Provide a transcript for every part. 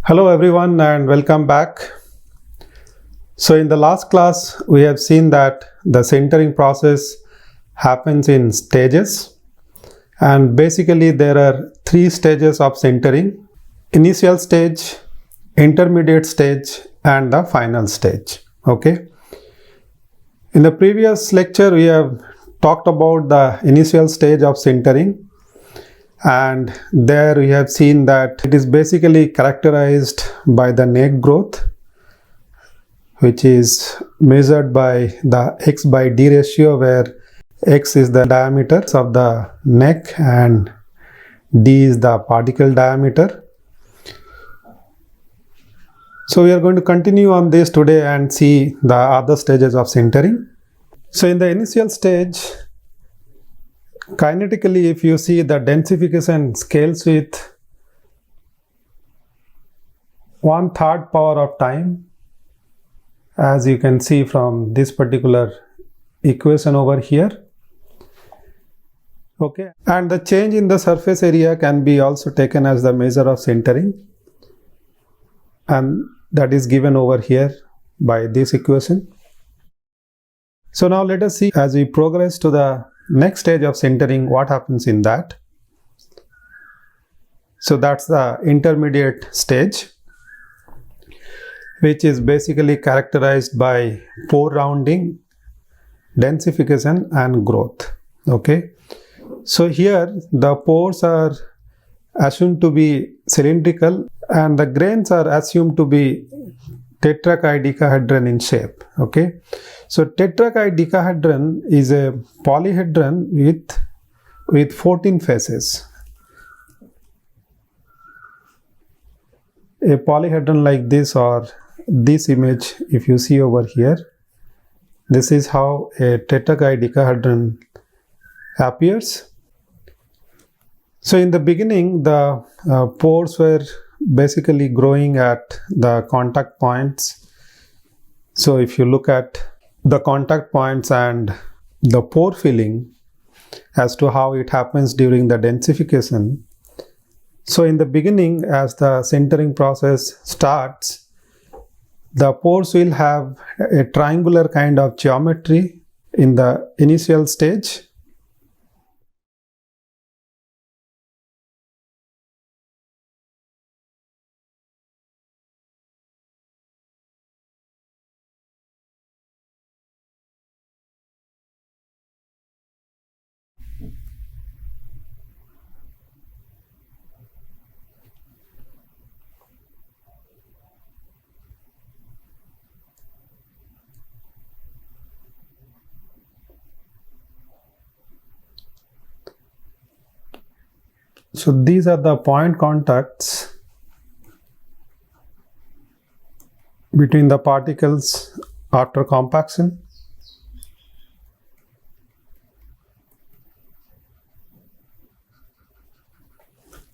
Hello everyone and welcome back. So in the last class we have seen that the sintering process happens in stages, and basically there are three stages of sintering: initial stage, intermediate stage and the final stage. Okay. In the previous lecture we have talked about the initial stage of sintering, and there we have seen that it is basically characterized by the neck growth, which is measured by the x by d ratio, where x is the diameter of the neck and d is the particle diameter. So we are going to continue on this today and see the other stages of sintering. So in the initial stage, kinetically, if you see, the densification scales with 1/3 power of time, as you can see from this particular equation over here. Okay, and the change in the surface area can be also taken as the measure of sintering, and that is given over here by this equation. So now let us see, as we progress to the next stage of sintering, what happens in that. So that's the intermediate stage, which is basically characterized by pore rounding, densification and growth. Okay, so here the pores are assumed to be cylindrical and the grains are assumed to be tetrachydecahedron in shape. Okay, so tetrachydecahedron is a polyhedron with 14 faces. A polyhedron like this, or this image if you see over here, this is how a tetrachydecahedron appears. So in the beginning the pores were basically growing at the contact points. So if you look at the contact points and the pore filling as to how it happens during the densification. So in the beginning, as the sintering process starts, the pores will have a triangular kind of geometry in the initial stage. So these are the point contacts between the particles after compaction.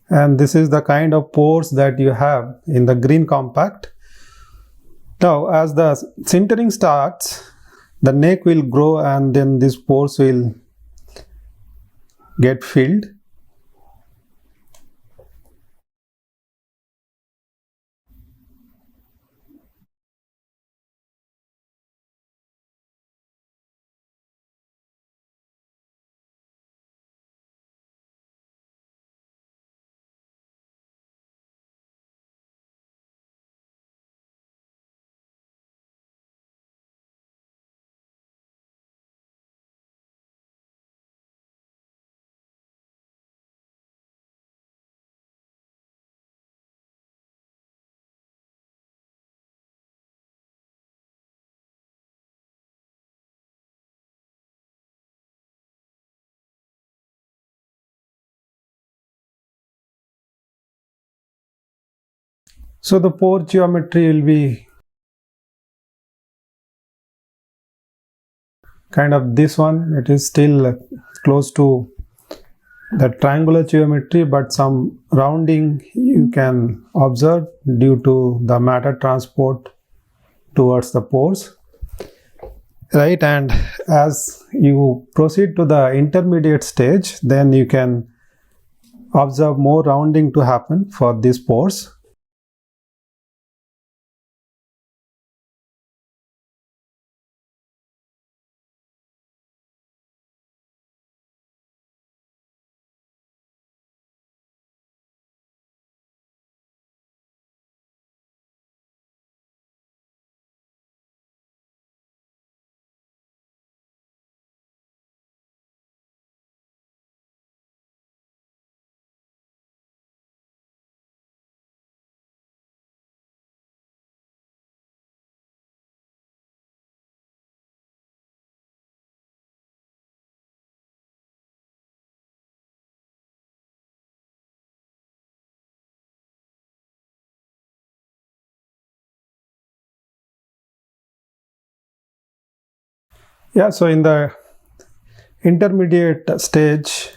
And this is the kind of pores that you have in the green compact. Now as the sintering starts, the neck will grow and then these pores will get filled. So the pore geometry will be kind of this one. It is still close to the triangular geometry, but some rounding you can observe due to the matter transport towards the pores, right? And as you proceed to the intermediate stage, then you can observe more rounding to happen for these pores. Yeah, so in the intermediate stage,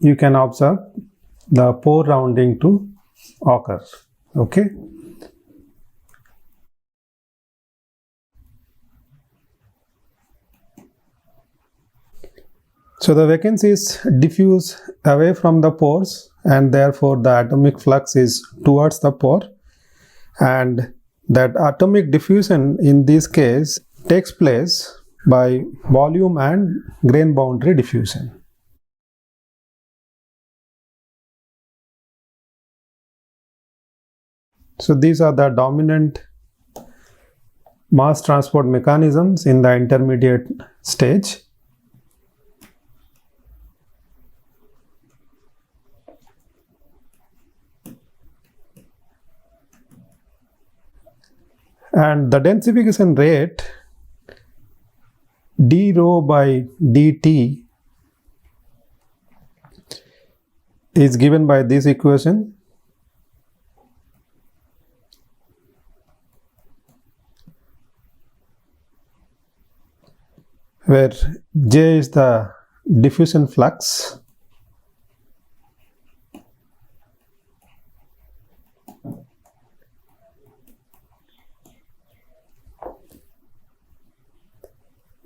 you can observe the pore rounding to occur. Okay. So the vacancies diffuse away from the pores, and therefore the atomic flux is towards the pore, and that atomic diffusion in this case takes place by volume and grain boundary diffusion. So these are the dominant mass transport mechanisms in the intermediate stage. And the densification rate d rho by dt is given by this equation, where J is the diffusion flux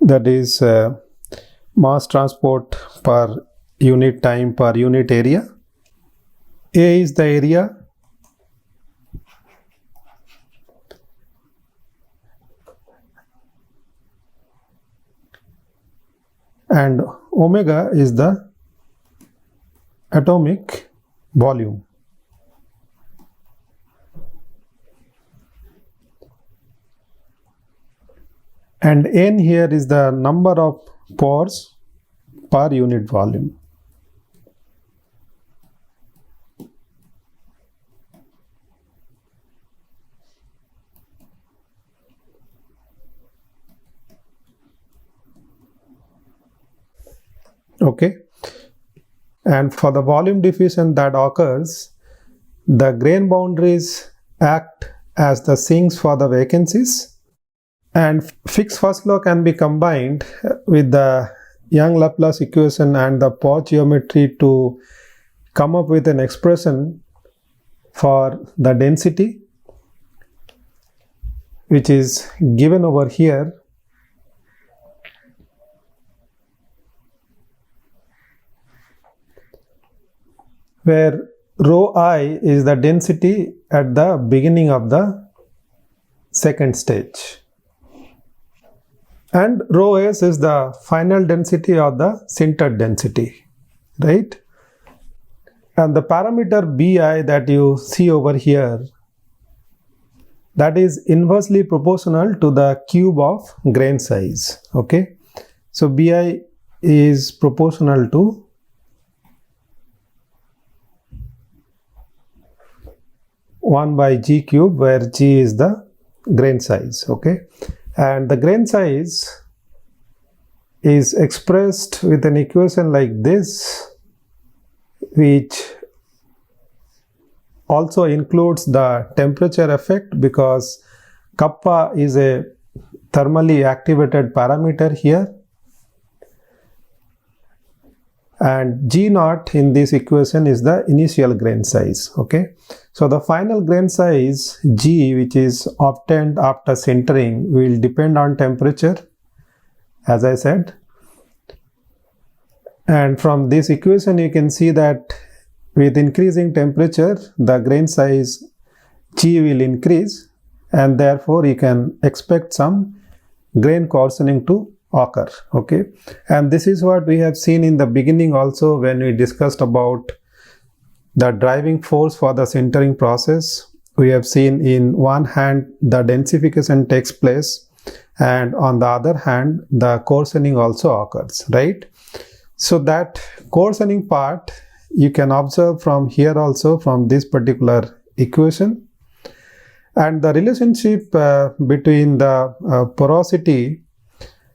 that is mass transport per unit time per unit area. A is the area, and omega is the atomic volume. And N here is the number of pores per unit volume. Okay, and for the volume diffusion that occurs, the grain boundaries act as the sinks for the vacancies, and fixed first law can be combined with the Young-Laplace equation and the pore geometry to come up with an expression for the density, which is given over here, where rho I is the density at the beginning of the second stage, and rho S is the final density or the sintered density, right? And the parameter Bi that you see over here, that is inversely proportional to the cube of grain size. Okay, so Bi is proportional to 1 by g cube, where g is the grain size. Okay, and the grain size is expressed with an equation like this, which also includes the temperature effect, because kappa is a thermally activated parameter here, and G naught in this equation is the initial grain size. Okay, so the final grain size G, which is obtained after sintering, will depend on temperature, as I said. And from this equation you can see that with increasing temperature the grain size G will increase, and therefore you can expect some grain coarsening to occur. Okay, and this is what we have seen in the beginning also when we discussed about the driving force for the sintering process. We have seen in one hand the densification takes place, and on the other hand the coarsening also occurs, right? So that coarsening part you can observe from here also, from this particular equation. And the relationship between the porosity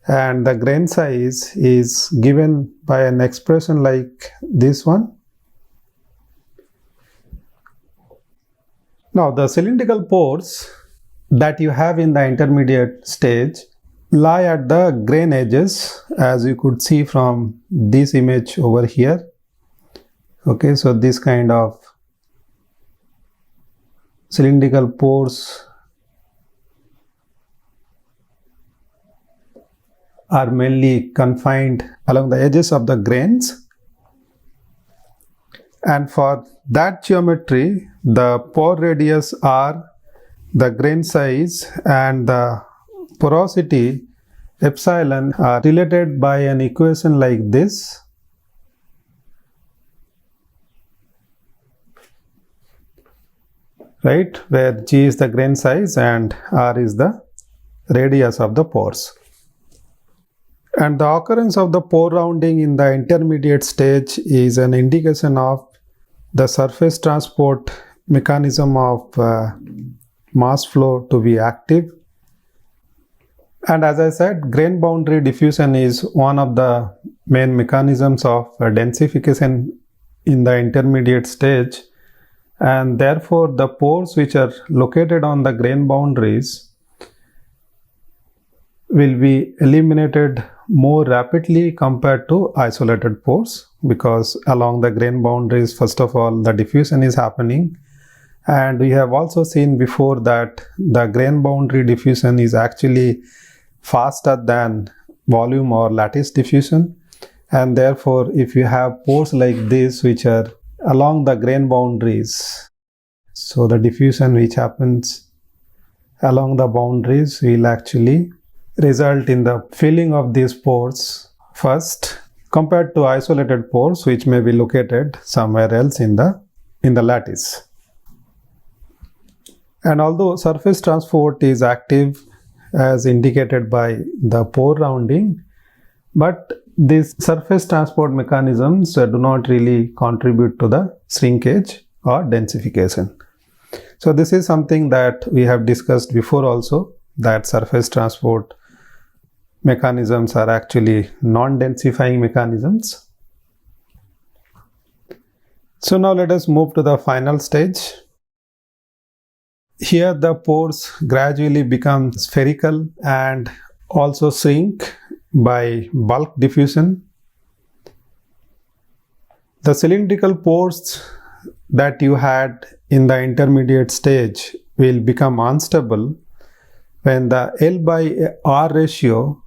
and the grain size is given by an expression like this one. Now the cylindrical pores that you have in the intermediate stage lie at the grain edges, as you could see from this image over here. Okay, so this kind of cylindrical pores are mainly confined along the edges of the grains, and for that geometry the pore radius r, the grain size and the porosity epsilon are related by an equation like this. Right, where G is the grain size and R is the radius of the pores. And the occurrence of the pore rounding in the intermediate stage is an indication of the surface transport mechanism of mass flow to be active. And as I said, grain boundary diffusion is one of the main mechanisms of densification in the intermediate stage, and therefore the pores which are located on the grain boundaries will be eliminated more rapidly compared to isolated pores, because along the grain boundaries, first of all, the diffusion is happening, and we have also seen before that the grain boundary diffusion is actually faster than volume or lattice diffusion, and therefore if you have pores like this which are along the grain boundaries, so the diffusion which happens along the boundaries will actually result in the filling of these pores first, compared to isolated pores which may be located somewhere else in the lattice. And although surface transport is active as indicated by the pore rounding, but these surface transport mechanisms do not really contribute to the shrinkage or densification. So this is something that we have discussed before also, that surface transport mechanisms are actually non-densifying mechanisms. So now let us move to the final stage. Here the pores gradually become spherical and also shrink by bulk diffusion. The cylindrical pores that you had in the intermediate stage will become unstable when the L by R ratio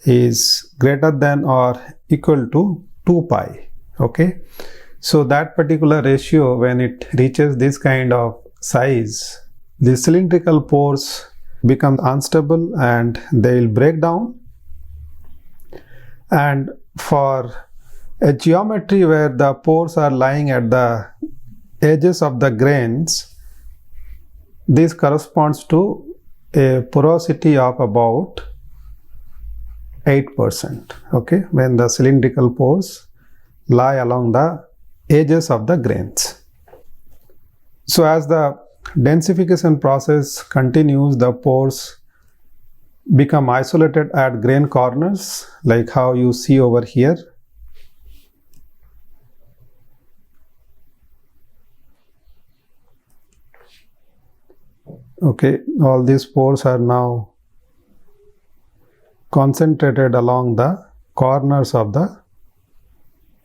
is greater than or equal to 2 pi. Okay, so that particular ratio, when it reaches this kind of size, the cylindrical pores become unstable and they will break down. And for a geometry where the pores are lying at the edges of the grains, this corresponds to a porosity of about 8%, okay, when the cylindrical pores lie along the edges of the grains. So as the densification process continues, the pores become isolated at grain corners, like how you see over here. Okay, all these pores are now concentrated along the corners of the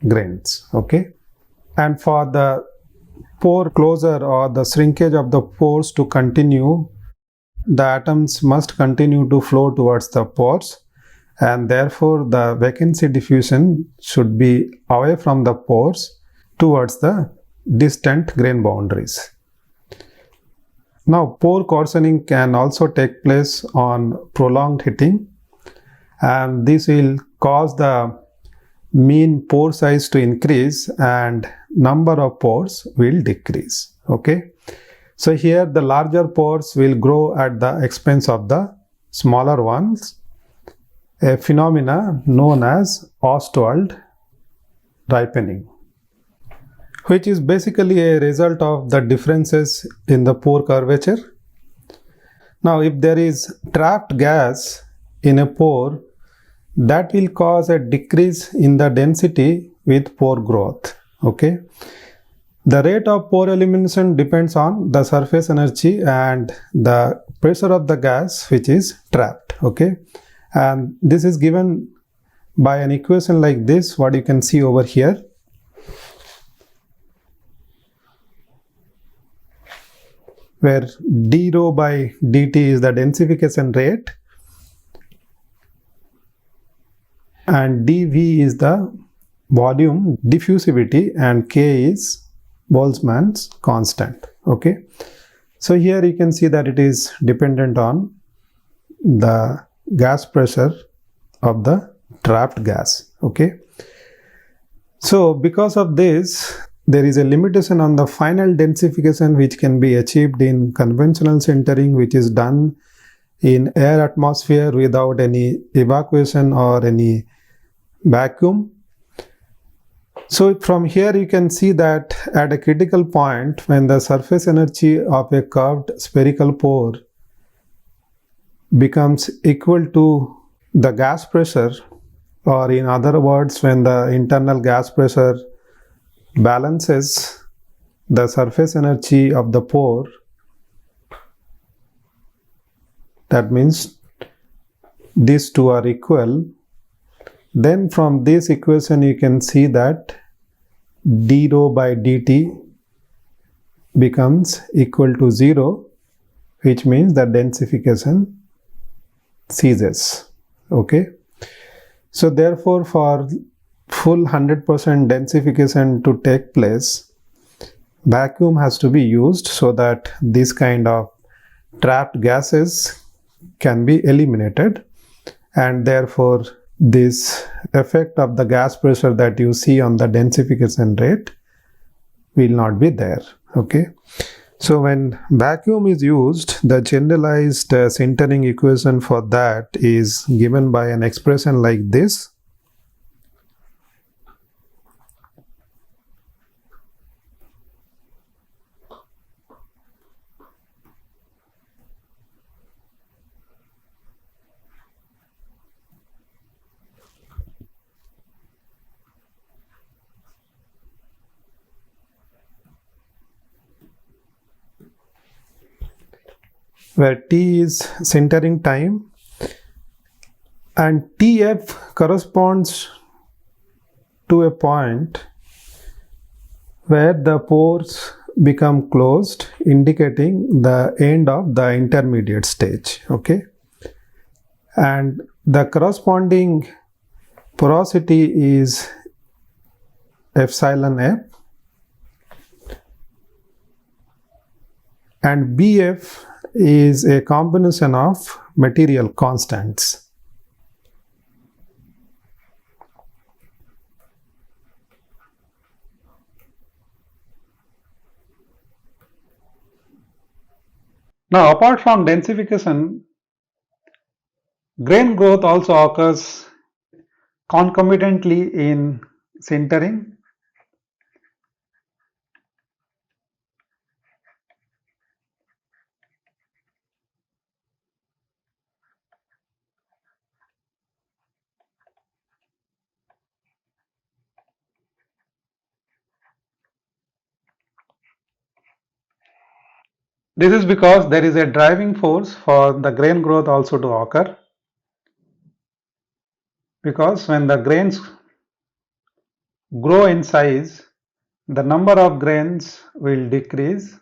grains. Okay, and for the pore closure or the shrinkage of the pores to continue, the atoms must continue to flow towards the pores, and therefore the vacancy diffusion should be away from the pores towards the distant grain boundaries. Now, pore coarsening can also take place on prolonged heating, and this will cause the mean pore size to increase and number of pores will decrease. Okay, so here the larger pores will grow at the expense of the smaller ones, a phenomena known as Ostwald ripening, which is basically a result of the differences in the pore curvature. Now, if there is trapped gas in a pore, that will cause a decrease in the density with pore growth. Okay. The rate of pore elimination depends on the surface energy and the pressure of the gas which is trapped. Okay, and this is given by an equation like this, what you can see over here. Where d rho by dt is the densification rate and dV is the volume diffusivity and K is Boltzmann's constant. Okay, so here you can see that it is dependent on the gas pressure of the trapped gas. Okay, so because of this, there is a limitation on the final densification which can be achieved in conventional sintering, which is done in air atmosphere without any evacuation or any vacuum. So from here you can see that at a critical point, when the surface energy of a curved spherical pore becomes equal to the gas pressure, or in other words, when the internal gas pressure balances the surface energy of the pore, that means these two are equal, then from this equation you can see that d rho by dt becomes equal to 0, which means the densification ceases. Okay, so therefore for full 100% densification to take place, vacuum has to be used so that this kind of trapped gases can be eliminated, and therefore this effect of the gas pressure that you see on the densification rate will not be there. Okay, so when vacuum is used, the generalized sintering equation for that is given by an expression like this. Where T is sintering time and Tf corresponds to a point where the pores become closed, indicating the end of the intermediate stage. Okay, and the corresponding porosity is epsilon f, and Bf is a combination of material constants. Now, apart from densification, grain growth also occurs concomitantly in sintering. This is because there is a driving force for the grain growth also to occur, because when the grains grow in size, the number of grains will decrease,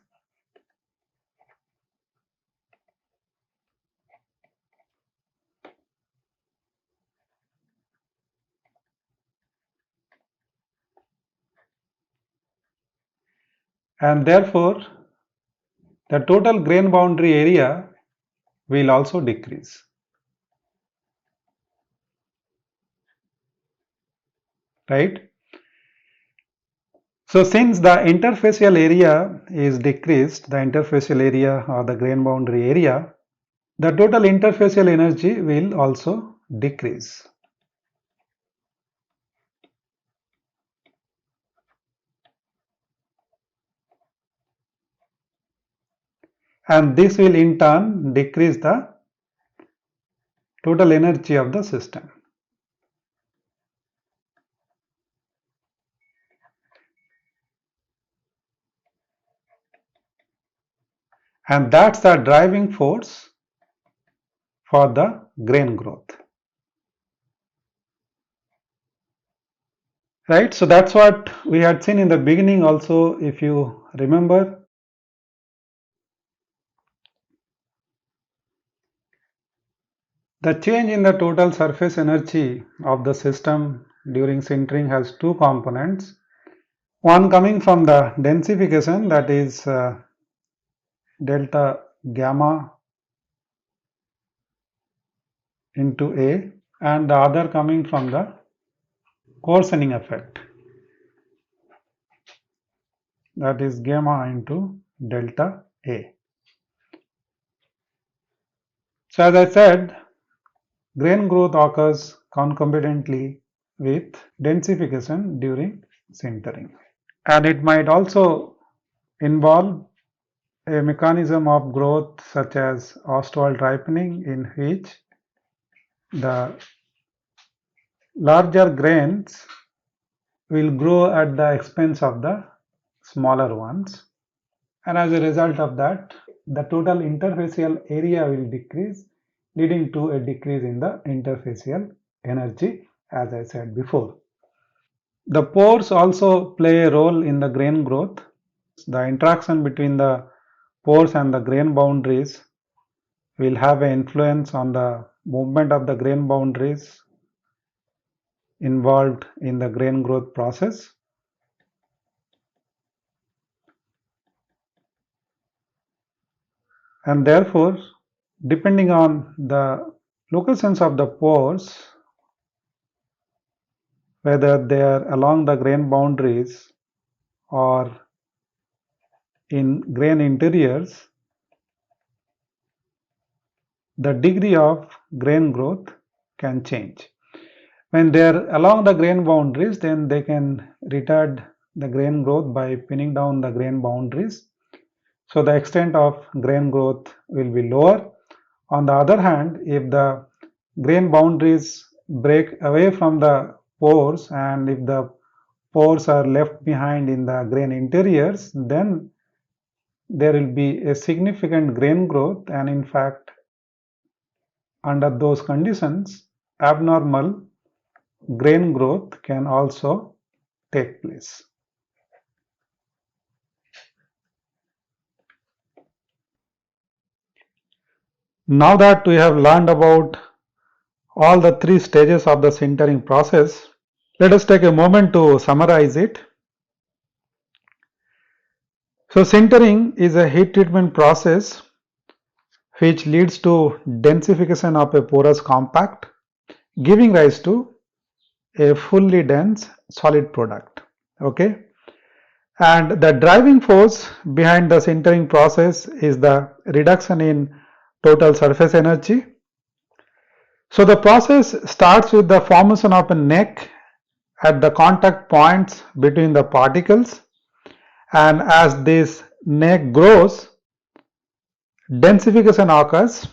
and therefore the total grain boundary area will also decrease. Right? So since the interfacial area is decreased, the interfacial area or the grain boundary area, the total interfacial energy will also decrease. And this will in turn decrease the total energy of the system. and that's the driving force for the grain growth. Right, so that's what we had seen in the beginning also, if you remember. The change in the total surface energy of the system during sintering has two components. One coming from the densification, that is delta gamma into A, and the other coming from the coarsening effect, that is gamma into delta A. So as I said, grain growth occurs concomitantly with densification during sintering, and it might also involve a mechanism of growth such as Ostwald ripening, in which the larger grains will grow at the expense of the smaller ones, and as a result of that, the total interfacial area will decrease, leading to a decrease in the interfacial energy, as I said before. The pores also play a role in the grain growth. The interaction between the pores and the grain boundaries will have an influence on the movement of the grain boundaries involved in the grain growth process. And therefore, depending on the locations of the pores, whether they are along the grain boundaries or in grain interiors, the degree of grain growth can change. When they are along the grain boundaries, then they can retard the grain growth by pinning down the grain boundaries. So the extent of grain growth will be lower. On the other hand, if the grain boundaries break away from the pores, and if the pores are left behind in the grain interiors, then there will be a significant grain growth, and in fact, under those conditions, abnormal grain growth can also take place. Now that we have learned about all the three stages of the sintering process, let us take a moment to summarize it. So sintering is a heat treatment process which leads to densification of a porous compact, giving rise to a fully dense solid product. Okay, and the driving force behind the sintering process is the reduction in total surface energy. So the process starts with the formation of a neck at the contact points between the particles, and as this neck grows, densification occurs.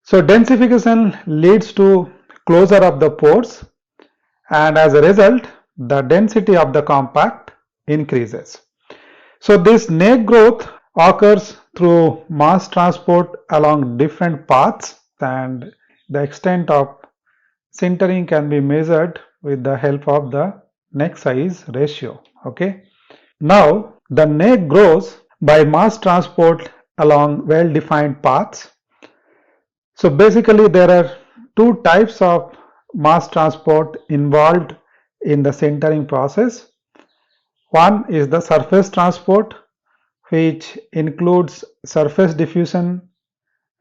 So densification leads to closure of the pores, and as a result, the density of the compact increases. So this neck growth occurs through mass transport along different paths, and the extent of sintering can be measured with the help of the neck size ratio. Okay. Now the neck grows by mass transport along well-defined paths. So basically there are two types of mass transport involved in the sintering process. One is the surface transport, which includes surface diffusion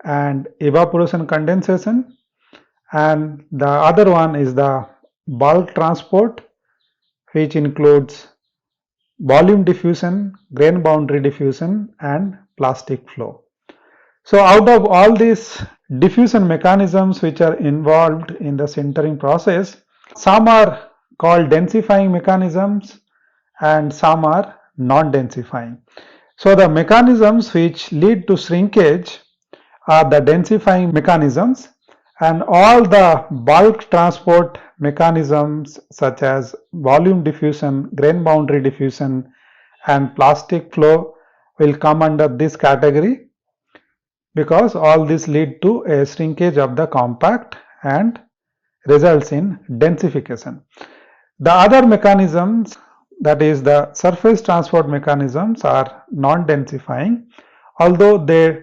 and evaporation condensation, and the other one is the bulk transport, which includes volume diffusion, grain boundary diffusion, and plastic flow. So out of all these diffusion mechanisms which are involved in the sintering process, some are called densifying mechanisms and some are non-densifying. So the mechanisms which lead to shrinkage are the densifying mechanisms, and all the bulk transport mechanisms such as volume diffusion, grain boundary diffusion, and plastic flow, will come under this category, because all this lead to a shrinkage of the compact and results in densification. The other mechanisms, that is the surface transport mechanisms, are non-densifying, although they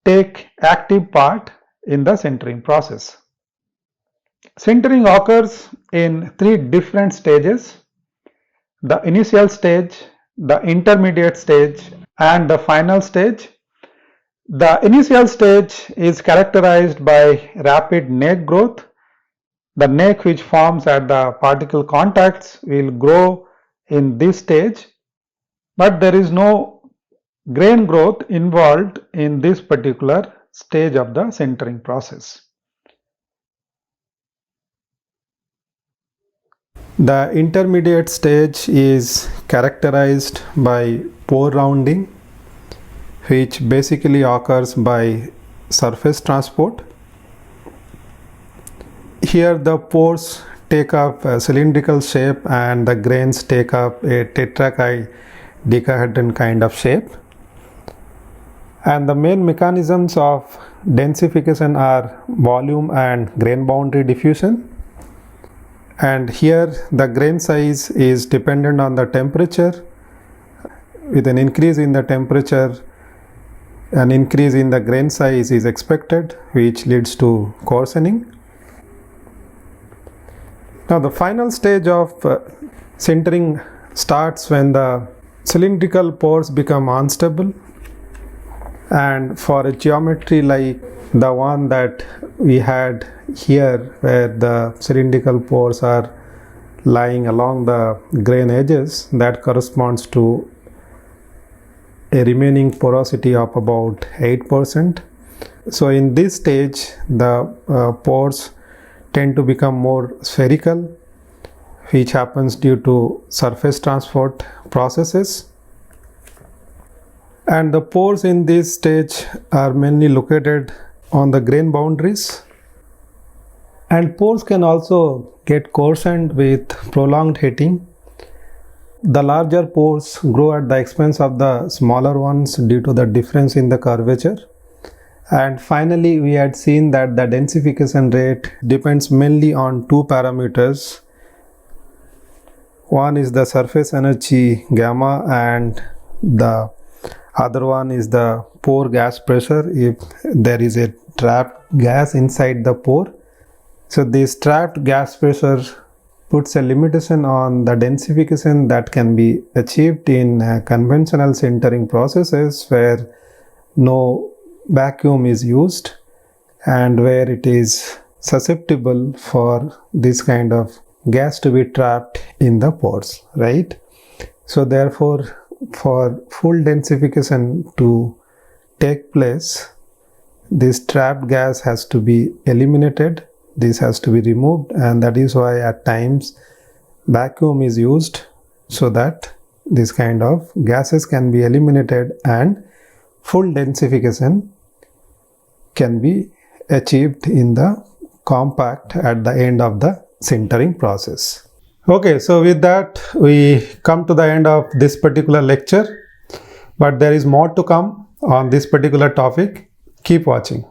take active part in the sintering process. Sintering occurs in three different stages: the initial stage, the intermediate stage, and the final stage. The initial stage is characterized by rapid neck growth. The neck which forms at the particle contacts will grow in this stage, but there is no grain growth involved in this particular stage of the sintering process. The intermediate stage is characterized by pore rounding, which basically occurs by surface transport. Here the pores take up a cylindrical shape and the grains take up a tetrahedron kind of shape. And the main mechanisms of densification are volume and grain boundary diffusion. And here the grain size is dependent on the temperature. With an increase in the temperature, an increase in the grain size is expected, which leads to coarsening. Now the final stage of sintering starts when the cylindrical pores become unstable, and for a geometry like the one that we had here, where the cylindrical pores are lying along the grain edges, that corresponds to a remaining porosity of about 8%. So in this stage the pores tend to become more spherical, which happens due to surface transport processes. And the pores in this stage are mainly located on the grain boundaries. And pores can also get coarsened with prolonged heating. The larger pores grow at the expense of the smaller ones due to the difference in the curvature. And finally, we had seen that the densification rate depends mainly on two parameters. One is the surface energy gamma, and the other one is the pore gas pressure, if there is a trapped gas inside the pore. So this trapped gas pressure puts a limitation on the densification that can be achieved in conventional sintering processes, where no vacuum is used and where it is susceptible for this kind of gas to be trapped in the pores, right? So therefore, for full densification to take place, this trapped gas has to be eliminated. This has to be removed, and that is why at times vacuum is used, so that this kind of gases can be eliminated and full densification can be achieved in the compact at the end of the sintering process. Okay, so with that we come to the end of this particular lecture, but there is more to come on this particular topic. Keep watching.